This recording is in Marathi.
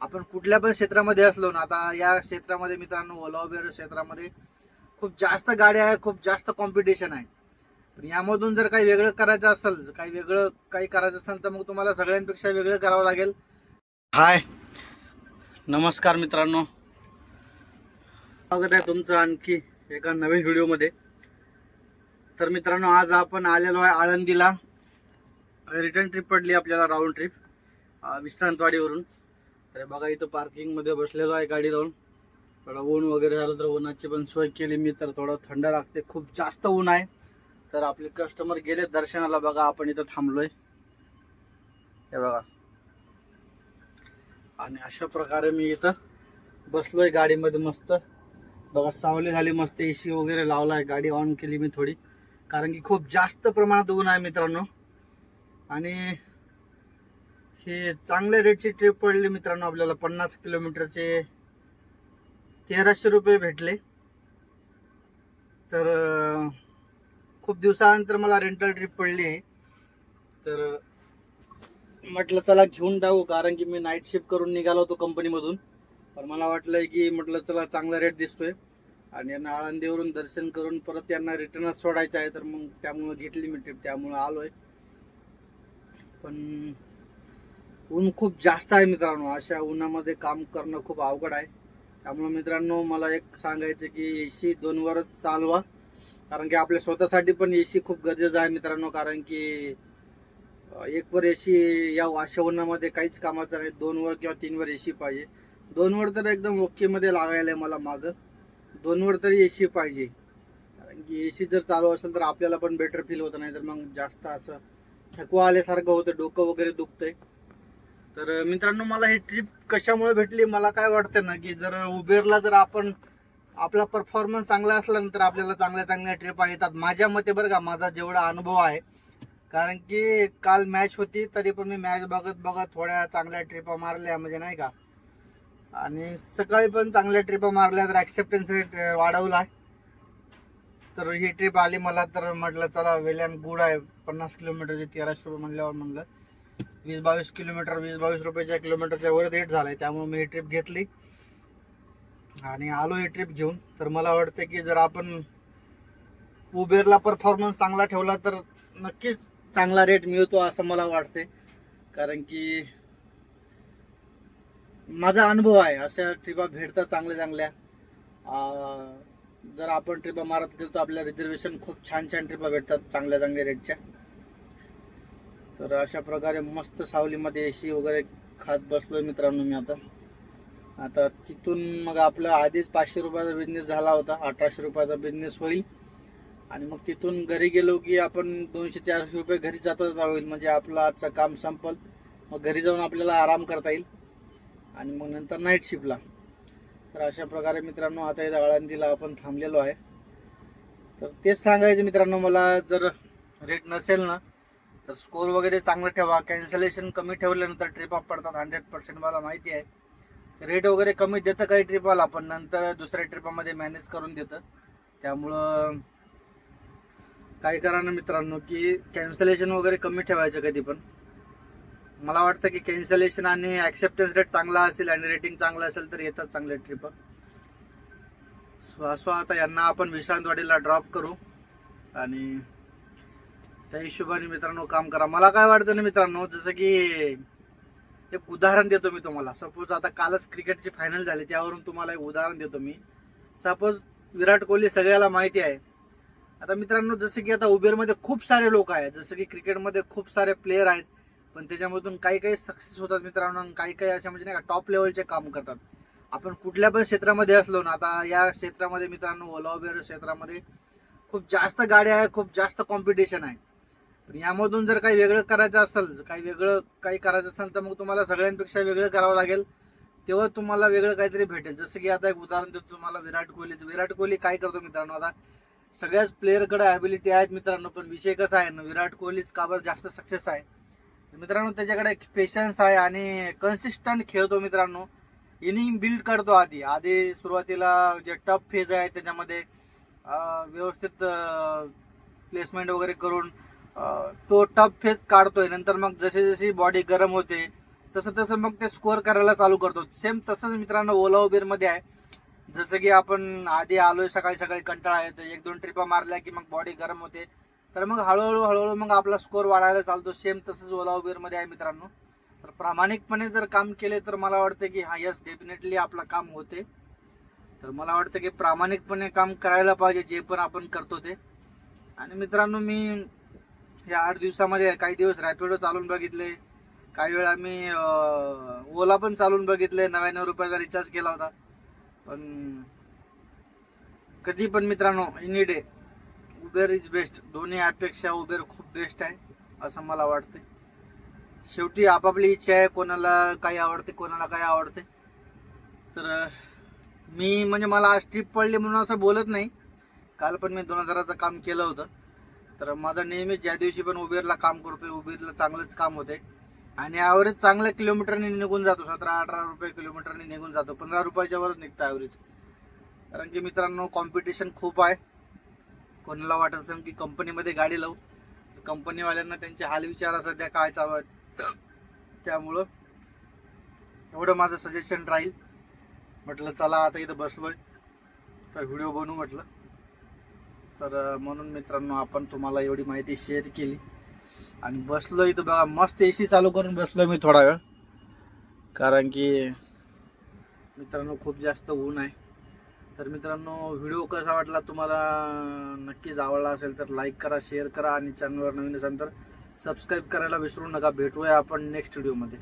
आपण कुठल्या पण क्षेत्रामध्ये असलो ना, आता या क्षेत्रामध्ये मित्रांनो, ओला उबेर क्षेत्रामध्ये खूप जास्त गाड्या आहे, खूप जास्त कॉम्पिटिशन आहे. पण यामधून जर काही वेगळं करायचं असेल, काही करायचं असेल तर मग तुम्हाला सगळ्यांपेक्षा वेगळं करावं लागेल. हाय, नमस्कार मित्रांनो, स्वागत आहे तुमचं आणखी एका नवीन व्हिडिओमध्ये. तर मित्रांनो, आज आपण आलेलो आहे आळंदीला. रिटर्न ट्रिप पडली आपल्याला, राऊंड ट्रिप विश्रांतवाडीवरून. तर बघा, इथं पार्किंग मध्ये बसलेलो आहे गाडी लावून. थोडा ऊन वगैरे झालं तर उन्हाची पण सोय केली मी, तर थोडं थंड लागते, खूप जास्त ऊन आहे. तर आपले कस्टमर गेले दर्शनाला, बघा आपण इथं थांबलोय, हे बघा. आणि अशा प्रकारे मी इथं बसलोय गाडीमध्ये मस्त. बघा, सावली झाली मस्त, एसी वगैरे लावलाय, गाडी ऑन केली मी थोडी, कारण की खूप जास्त प्रमाणात ऊन आहे मित्रांनो. आणि हे चांगल्या रेटची ट्रिप पडली मित्रांनो आपल्याला. 50 किलोमीटरचे 1300 रुपये भेटले. तर खूप दिवसानंतर मला रेंटल ट्रिप पडली आहे. तर म्हटलं चला घेऊन टाकू, कारण की मी नाईट शिफ्ट करून निघालो होतो कंपनीमधून. पण मला वाटलंय की म्हटलं चला चांगला रेट दिसतोय आणि यांना आळंदीवरून दर्शन करून परत यांना रिटर्नच सोडायचं आहे, तर मग त्यामुळे घेतली मी ट्रिप, त्यामुळे आलोय. पण ऊन खूप जास्त आहे मित्रांनो, अशा उन्हामध्ये काम करणं खूप अवघड आहे. त्यामुळे मित्रांनो, मला एक सांगायचं की एसी 2 वरच चालवा, कारण की आपल्या स्वतःसाठी पण एसी खूप गरजेचं आहे मित्रांनो. कारण की एक वर एसी या अशा उन्हामध्ये काहीच कामाचं नाही. 2 वर किंवा 3 वर एसी पाहिजे. 2 वर तर एकदम ओके मध्ये लागायला मला माग, 2 वर तरी एसी पाहिजे. कारण की एसी जर चालू असेल तर आपल्याला पण बेटर फील होतं, नाही तर मग जास्त असं थकवा आल्यासारखं होतं, डोकं वगैरे दुखतंय. तर मित्रांनो, मला ही ट्रिप कशामुळे भेटली, मला काय वाटतं ना, की जर उबेरला जर आपण आपला परफॉर्मन्स चांगला असला तर आपल्याला चांगल्या चांगल्या ट्रिपा येतात, माझ्या मते बरं का, माझा जेवढा अनुभव आहे. कारण की काल मॅच होती, तरी पण मी मॅच बघत बघत थोड्या चांगल्या ट्रिपा मारल्या, म्हणजे नाही का. आणि सकाळी पण चांगल्या ट्रिपा मारल्या, तर ऍक्सेप्टन्स रेट वाढवला. तर ही ट्रिप आली मला, तर म्हटलं चला वेल अँड गुड आहे. 50 किलोमीटरचे 1300 रुपये म्हणल्यावर म्हणलं 20-22 किलोमीटर, 20-22 रुपयाच्या किलोमीटरच्या वर रेट झालाय, त्यामुळे मी ही ट्रिप घेतली आणि आलो ही ट्रिप घेऊन. तर मला वाटतं की जर आपण उबेरला परफॉर्मन्स चांगला ठेवला तर नक्कीच चांगला रेट मिळतो असं मला वाटते. कारण की माझा अनुभव आहे, अशा ट्रिपा भेटतात चांगल्या चांगल्या. जर आपण ट्रिपा मारत गेलो तर आपल्या रिझर्वेशन खूप छान छान ट्रिपा भेटतात चांगल्या चांगल्या रेटच्या. तर अशा प्रकारे मस्त सावलीमध्ये एसी वगैरे खात बसलोय मित्रांनो मी आता. आता तिथून मग आपला आधीच 500 रुपयाचा बिझनेस झाला होता, 1800 रुपयाचा बिझनेस होईल. आणि मग तिथून घरी गेलो की आपण 200-400 रुपये घरी जाता होईल, म्हणजे आपलं आजचं काम संपल. मग घरी जाऊन आपल्याला आराम करता येईल आणि मग नंतर नाईट शिफ्टला. तर अशा प्रकारे मित्रांनो, आता इथं आळंदीला आपण थांबलेलो आहे. तर तेच सांगायचं मित्रांनो, मला जर रेट नसेल ना तर स्कोर वगैरे चांगलं ठेवा. कॅन्सलेशन कमी ठेवल्यानंतर ट्रिपा पडतात 100%, मला माहिती आहे. रेट वगैरे कमी देतं काही ट्रिपाला, पण नंतर दुसऱ्या ट्रिपामध्ये मॅनेज करून देतं. त्यामुळं काय करा ना मित्रांनो, की कॅन्सलेशन वगैरे कमी ठेवायचं कधी पण. मला वाटतं की कॅन्सलेशन आणि ऍक्सेप्टन्स रेट चांगला असेल आणि रेटिंग चांगलं असेल तर येतात चांगल्या ट्रिप. सो आता यांना आपण विश्रांतवाडीला ड्रॉप करू आणि त्या हिशोबाने मित्रांनो काम करा. मला काय वाटतं ना मित्रांनो, जसं की एक उदाहरण देतो मी तुम्हाला. सपोज आता कालच क्रिकेटची फायनल झाली, त्यावरून तुम्हाला एक उदाहरण देतो मी. सपोज विराट कोहली सगळ्याला माहिती आहे. आता मित्रांनो, जसं की आता उबेरमध्ये खूप सारे लोक आहेत, जसं की क्रिकेटमध्ये खूप सारे प्लेयर आहेत, पण त्याच्यामधून काही काही सक्सेस होतात मित्रांनो, काही काही अशा म्हणजे नाही का टॉप लेवलचे काम करतात. आपण कुठल्या पण क्षेत्रामध्ये असलो ना, आता या क्षेत्रामध्ये मित्रांनो, ओला उबेर क्षेत्रामध्ये खूप जास्त गाड्या आहे, खूप जास्त कॉम्पिटिशन आहे. पण यामधून जर काही वेगळं करायचं असेल, काही करायचं असेल तर मग तुम्हाला सगळ्यांपेक्षा वेगळं करावं लागेल, तेव्हा तुम्हाला वेगळं काहीतरी भेटेल. जसं की आता एक उदाहरण देतो तुम्हाला विराट कोहलीचं. विराट कोहली काय करतो मित्रांनो, आता सगळ्याच प्लेअरकडे ॲबिलिटी आहेत मित्रांनो, पण विषय कसा आहे ना, विराट कोहलीच का बरं जास्त सक्सेस आहे मित्रांनो, त्याच्याकडे पेशन्स आहे आणि कन्सिस्टंट खेळतो मित्रांनो. इनिंग बिल्ड करतो आधी आधी सुरुवातीला जे टफ फेज आहे त्याच्यामध्ये व्यवस्थित प्लेसमेंट वगैरे करून तो टफ फेज काढतोय. नंतर मग जशी जशी बॉडी गरम होते तसं तसं मग ते स्कोअर करायला चालू करतो. सेम तसंच मित्रांनो ओला उबेरमध्ये आहे. जसं की आपण आधी आलोय सकाळी सकाळी कंटाळा येतो, 1-2 ट्रिपा मारल्या की मग बॉडी गरम होते, तर मग हळूहळू मग आपला स्कोअर वाढायला चालतो. सेम तसंच ओला उबेरमध्ये आहे मित्रांनो. तर प्रामाणिकपणे जर काम केले तर मला वाटतं की हा यस डेफिनेटली आपलं काम होते. तर मला वाटतं की प्रामाणिकपणे काम करायला पाहिजे जे पण आपण करतो ते. आणि मित्रांनो मी या 8 दिवसामध्ये काही दिवस रॅपिडो चालून बघितले, काही वेळा मी ओला पण चालून बघितले. 99 रुपयाचा रिचार्ज केला होता. पण कधी पण मित्रांनो any day Uber is best. दोन्ही ॲपपेक्षा उबेर खूप बेस्ट आहे असं मला वाटते. शेवटी आपापली इच्छा आहे, कोणाला काही आवडते कोणाला काय आवडते. तर मी म्हणजे मला आज ट्रिप पडली म्हणून असं बोलत नाही. काल पण मी 2000चं काम केलं होतं. तर माझं नेहमी ज्या दिवशी पण उबेरला काम करतोय उबेरला चांगलंच काम होते. आणि ॲव्हरेज चांगल्या किलोमीटरने निघून जातो. 17-18 रुपये किलोमीटरने निघून जातो. 15 रुपयाच्या वरच निघतं ॲव्हरेज. कारण की मित्रांनो कॉम्पिटिशन खूप आहे. कोणाला वाटत असेल की कंपनीमध्ये गाडी लावू, कंपनीवाल्यांना त्यांचे हाल विचारा सध्या काय चालू आहेत. त्यामुळं एवढं माझं सजेशन राहील. म्हटलं चला आता इथं बसलोय तर व्हिडिओ बनवू म्हटलं. तर म्हणून मित्रांनो आपण तुम्हाला एवढी माहिती शेअर केली. आणि बसलो इथं बघा मस्त AC चालू करून बसलो मी थोडा वेळ. कारण की मित्रांनो खूप जास्त ऊन आहे. तर मित्रांनो व्हिडिओ कसा वाटला तुम्हाला नक्कीच आवडला असेल तर लाईक करा, शेअर करा आणि चॅनलवर नवीन असेल तर सबस्क्राईब करायला विसरू नका. भेटूया आपण नेक्स्ट व्हिडिओमध्ये.